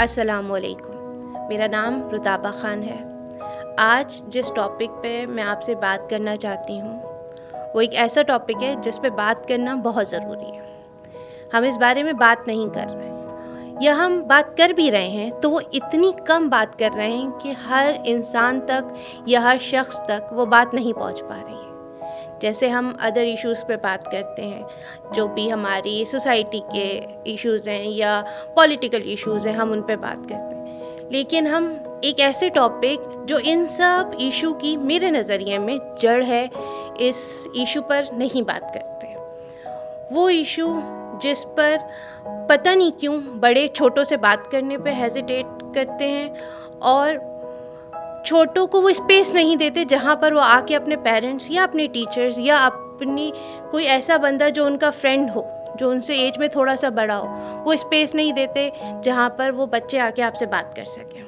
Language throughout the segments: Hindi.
अस्सलामुअलैकुम। मेरा नाम रुताबा ख़ान है। आज जिस टॉपिक पे मैं आपसे बात करना चाहती हूँ वो एक ऐसा टॉपिक है जिस पे बात करना बहुत ज़रूरी है। हम इस बारे में बात नहीं कर रहे हैं, या हम बात कर भी रहे हैं तो वो इतनी कम बात कर रहे हैं कि हर इंसान तक या हर शख्स तक वो बात नहीं पहुँच पा रही है। जैसे हम अदर इश्यूज़ पे बात करते हैं, जो भी हमारी सोसाइटी के इश्यूज़ हैं या पॉलिटिकल इश्यूज़ हैं, हम उन पे बात करते हैं। लेकिन हम एक ऐसे टॉपिक जो इन सब इशू की मेरे नज़रिए में जड़ है, इस इशू पर नहीं बात करते। वो इशू जिस पर पता नहीं क्यों बड़े छोटों से बात करने पे हेजिटेट करते हैं और छोटों को वो स्पेस नहीं देते जहाँ पर वो आके अपने पेरेंट्स या अपने टीचर्स या अपनी कोई ऐसा बंदा जो उनका फ्रेंड हो, जो उनसे एज में थोड़ा सा बड़ा हो, वो स्पेस नहीं देते जहाँ पर वो बच्चे आके आपसे बात कर सकें।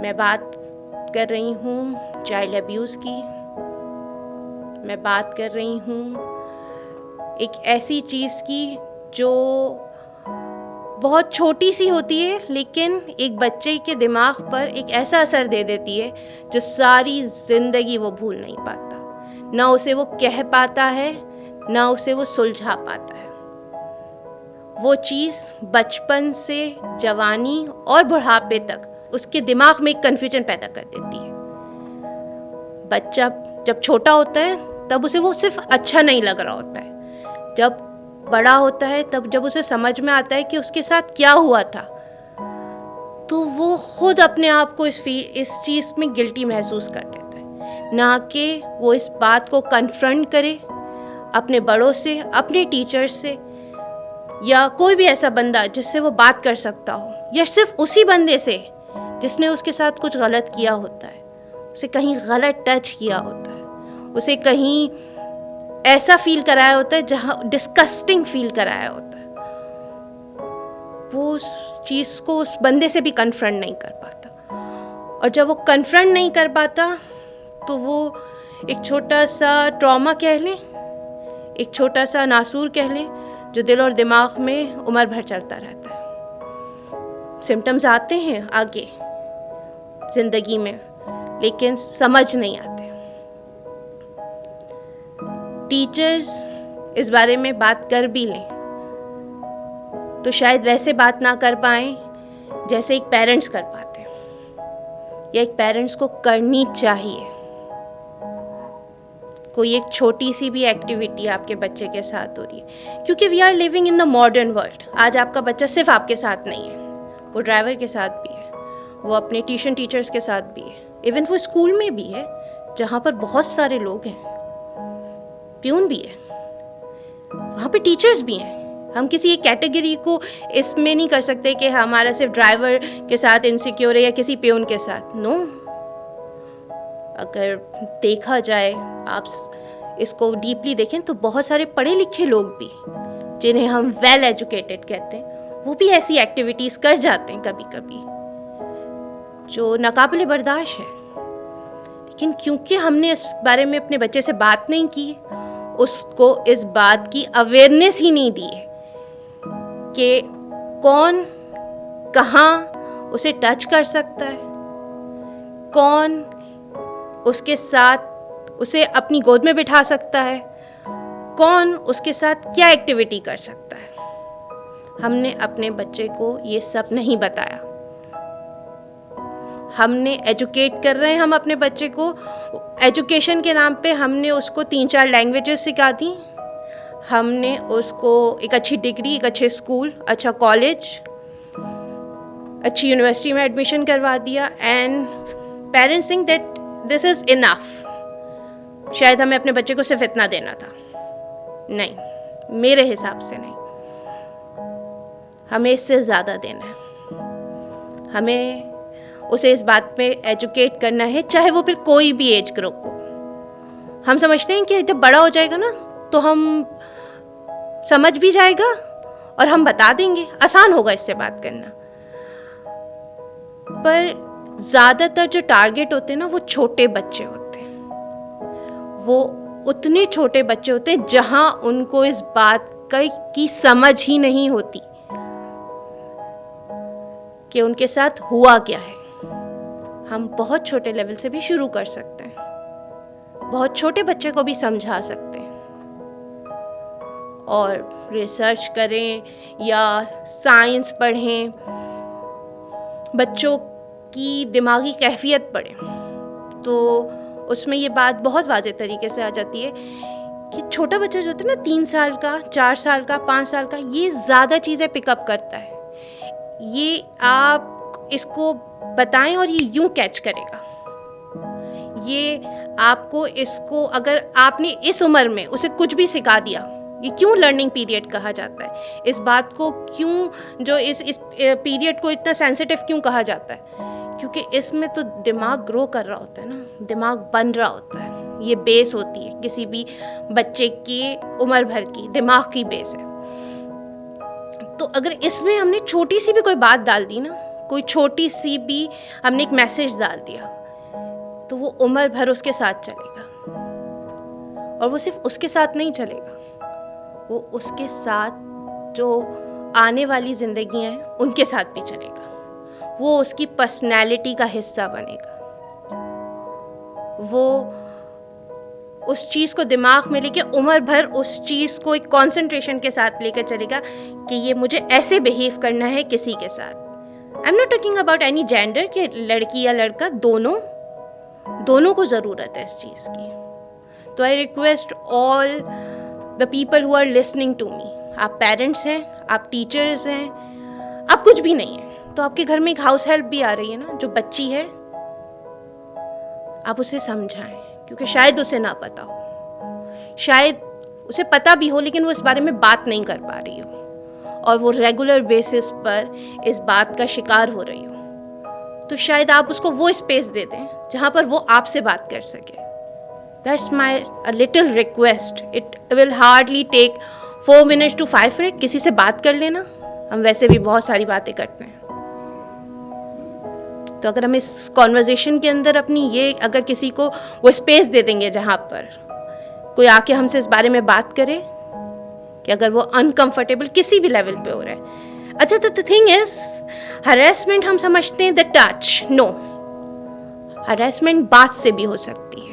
मैं बात कर रही हूँ चाइल्ड अब्यूज़ की। मैं बात कर रही हूँ एक ऐसी चीज़ की जो बहुत छोटी सी होती है लेकिन एक बच्चे के दिमाग पर एक ऐसा असर दे देती है जो सारी ज़िंदगी वो भूल नहीं पाता। ना उसे वो कह पाता है, ना उसे वो सुलझा पाता है। वो चीज़ बचपन से जवानी और बुढ़ापे तक उसके दिमाग में एक कन्फ्यूजन पैदा कर देती है। बच्चा जब छोटा होता है तब उसे वो सिर्फ अच्छा नहीं लग रहा होता है। जब बड़ा होता है तब जब उसे समझ में आता है कि उसके साथ क्या हुआ था, तो वो खुद अपने आप को इस चीज़ में गिल्टी महसूस कर लेता है, ना कि वो इस बात को कन्फ्रंट करे अपने बड़ों से, अपने टीचर्स से, या कोई भी ऐसा बंदा जिससे वो बात कर सकता हो, या सिर्फ उसी बंदे से जिसने उसके साथ कुछ गलत किया होता है, उसे कहीं गलत टच किया होता है, उसे कहीं ऐसा फील कराया होता है जहाँ डिस्कस्टिंग फील कराया होता है। वो उस चीज़ को उस बंदे से भी कन्फ्रंट नहीं कर पाता, और जब वो कन्फ्रंट नहीं कर पाता तो वो एक छोटा सा ट्रॉमा कह लें, एक छोटा सा नासूर कह लें, जो दिल और दिमाग में उम्र भर चलता रहता है। सिम्टम्स आते हैं आगे ज़िंदगी में लेकिन समझ नहीं आते। टीचर्स इस बारे में बात कर भी लें तो शायद वैसे बात ना कर पाएँ जैसे एक पेरेंट्स कर पाते हैं, या एक पेरेंट्स को करनी चाहिए। कोई एक छोटी सी भी एक्टिविटी आपके बच्चे के साथ हो रही है, क्योंकि we are living in the modern world. आज आपका बच्चा सिर्फ आपके साथ नहीं है, वो ड्राइवर के साथ भी है, वो अपने ट्यूशन टीचर्स के साथ भी है, इवन वो स्कूल में भी है जहाँ पर बहुत सारे लोग हैं, प्यून भी है, वहाँ पे टीचर्स भी हैं। हम किसी एक कैटेगरी को इसमें नहीं कर सकते कि हमारा सिर्फ ड्राइवर के साथ इनसिक्योर है या किसी प्यून के साथ। नो, अगर देखा जाए, आप इसको डीपली देखें तो बहुत सारे पढ़े लिखे लोग भी, जिन्हें हम वेल एजुकेटेड कहते हैं, वो भी ऐसी एक्टिविटीज़ कर जाते हैं कभी कभी जो नाकाबिले बर्दाश्त है। लेकिन क्योंकि हमने इस बारे में अपने बच्चे से बात नहीं की, उसको इस बात की अवेयरनेस ही नहीं दी है कि कौन कहाँ उसे टच कर सकता है, कौन उसके साथ उसे अपनी गोद में बिठा सकता है, कौन उसके साथ क्या एक्टिविटी कर सकता है। हमने अपने बच्चे को ये सब नहीं बताया। हमने एजुकेट कर रहे हैं हम अपने बच्चे को, एजुकेशन के नाम पे हमने उसको 3-4 लैंग्वेजेस सिखा दी, हमने उसको एक अच्छी डिग्री, एक अच्छे स्कूल, अच्छा कॉलेज, अच्छी यूनिवर्सिटी में एडमिशन करवा दिया, and parents think that this is enough. शायद हमें अपने बच्चे को सिर्फ इतना देना था। नहीं, मेरे हिसाब से नहीं, हमें इससे ज़्यादा देना है। हमें उसे इस बात पे एजुकेट करना है, चाहे वो फिर कोई भी एज ग्रुप हो। हम समझते हैं कि जब बड़ा हो जाएगा ना तो हम समझ भी जाएगा और हम बता देंगे, आसान होगा इससे बात करना। पर ज़्यादातर जो टारगेट होते हैं ना, वो छोटे बच्चे होते हैं। वो उतने छोटे बच्चे होते हैं जहाँ उनको इस बात की समझ ही नहीं होती कि उनके साथ हुआ क्या है। हम बहुत छोटे लेवल से भी शुरू कर सकते हैं, बहुत छोटे बच्चे को भी समझा सकते हैं, और रिसर्च करें या साइंस पढ़ें, बच्चों की दिमागी कैफियत पढ़ें, तो उसमें ये बात बहुत वाज़ेह तरीके से आ जाती है कि छोटा बच्चा जो होता है ना, 3 साल का, 4 साल का, 5 साल का, ये ज़्यादा चीज़ें पिकअप करता है। ये आप इसको बताएं और ये यूं कैच करेगा। ये आपको इसको अगर आपने इस उम्र में उसे कुछ भी सिखा दिया, ये क्यों लर्निंग पीरियड कहा जाता है, इस बात को क्यों, जो इस पीरियड को इतना सेंसिटिव क्यों कहा जाता है, क्योंकि इसमें तो दिमाग ग्रो कर रहा होता है ना, दिमाग बन रहा होता है। ये बेस होती है किसी भी बच्चे की उम्र भर की दिमाग की बेस है। तो अगर इसमें हमने छोटी सी भी कोई बात डाल दी ना, कोई छोटी सी भी हमने एक मैसेज डाल दिया, तो वो उम्र भर उसके साथ चलेगा। और वो सिर्फ उसके साथ नहीं चलेगा, वो उसके साथ जो आने वाली जिंदगियां हैं उनके साथ भी चलेगा। वो उसकी पर्सनैलिटी का हिस्सा बनेगा। वो उस चीज़ को दिमाग में लेके उम्र भर उस चीज़ को एक कंसंट्रेशन के साथ लेकर चलेगा कि ये मुझे ऐसे बिहेव करना है किसी के साथ। I am not talking about any gender, कि लड़की या लड़का, दोनों को ज़रूरत है इस चीज़ की। तो I request all the people who are listening to me, आप पेरेंट्स हैं, आप टीचर्स हैं, आप कुछ भी नहीं हैं, तो आपके घर में एक हाउस हेल्प भी आ रही है ना, जो बच्ची है, आप उसे समझाएं, क्योंकि शायद उसे ना पता हो, शायद उसे पता भी हो लेकिन वो इस बारे में बात नहीं कर पा रही हो, और वो रेगुलर बेसिस पर इस बात का शिकार हो रही हो। तो शायद आप उसको वो स्पेस दे दें जहाँ पर वो आपसे बात कर सके। That's my a little request. It will hardly take 4 minutes to 5 minutes. किसी से बात कर लेना, हम वैसे भी बहुत सारी बातें करते हैं। तो अगर हम इस कॉन्वर्जेशन के अंदर अपनी ये, अगर किसी को वो स्पेस दे देंगे जहाँ पर कोई आके हमसे इस बारे में बात करे, कि अगर वो अनकंफर्टेबल किसी भी लेवल पे हो रहा है। अच्छा, तो द थिंग इज, हरेसमेंट हम समझते हैं द टच, नो, हरेसमेंट बात से भी हो सकती है,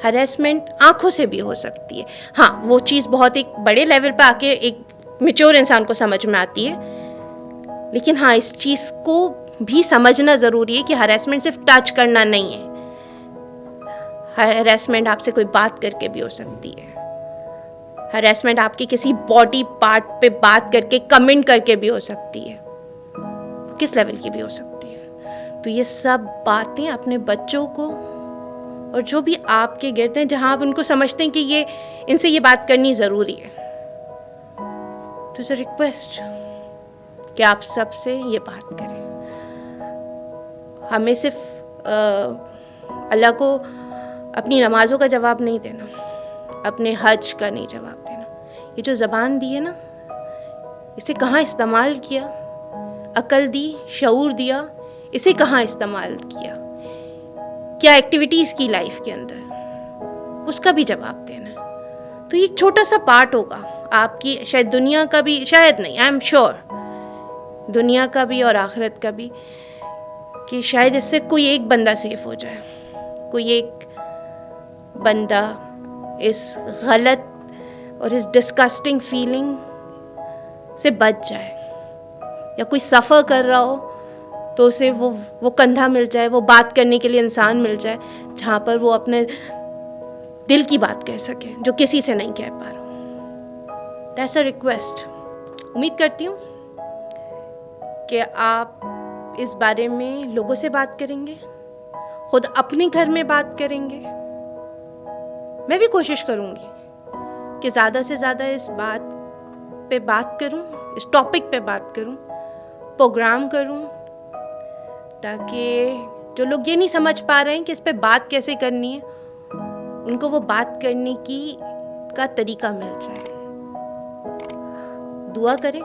हरेसमेंट आंखों से भी हो सकती है। हाँ, वो चीज़ बहुत एक बड़े लेवल पे आके एक मैच्योर इंसान को समझ में आती है, लेकिन हाँ, इस चीज़ को भी समझना ज़रूरी है कि हरेसमेंट सिर्फ टच करना नहीं है। हरेसमेंट आपसे कोई बात करके भी हो सकती है, हरेसमेंट आपके किसी बॉडी पार्ट पे बात करके, कमेंट करके भी हो सकती है, किस लेवल की भी हो सकती है। तो ये सब बातें अपने बच्चों को, और जो भी आपके गिरते हैं, जहाँ आप उनको समझते हैं कि ये, इनसे ये बात करनी ज़रूरी है, तो इट्स अ रिक्वेस्ट कि आप सबसे ये बात करें। हमें सिर्फ अल्लाह को अपनी नमाज़ों का जवाब नहीं देना, अपने हज का नहीं जवाब देना। ये जो ज़बान दी है ना, इसे कहाँ इस्तेमाल किया, अकल दी, शऊर दिया, इसे कहाँ इस्तेमाल किया, क्या एक्टिविटीज़ की लाइफ के अंदर, उसका भी जवाब देना है। तो ये एक छोटा सा पार्ट होगा आपकी, शायद दुनिया का भी, शायद नहीं, आई एम श्योर दुनिया का भी और आखिरत का भी, कि शायद इससे कोई एक बंदा सेफ हो जाए, कोई एक बंदा इस गलत और इस डिस्कस्टिंग फीलिंग से बच जाए, या कोई सफ़र कर रहा हो तो उसे वो कंधा मिल जाए, वो बात करने के लिए इंसान मिल जाए, जहाँ पर वो अपने दिल की बात कह सके जो किसी से नहीं कह पा रहा। That's a request. उम्मीद करती हूँ कि आप इस बारे में लोगों से बात करेंगे, खुद अपने घर में बात करेंगे। मैं भी कोशिश करूँगी कि ज़्यादा से ज़्यादा इस बात पे बात करूँ, इस टॉपिक पे बात करूँ, प्रोग्राम करूँ, ताकि जो लोग ये नहीं समझ पा रहे हैं कि इस पे बात कैसे करनी है, उनको वो बात करने का तरीका मिल जाए। दुआ करें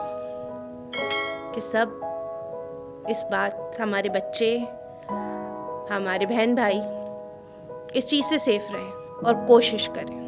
कि सब इस बात, हमारे बच्चे, हमारे बहन भाई इस चीज़ से सेफ रहें, और कोशिश करें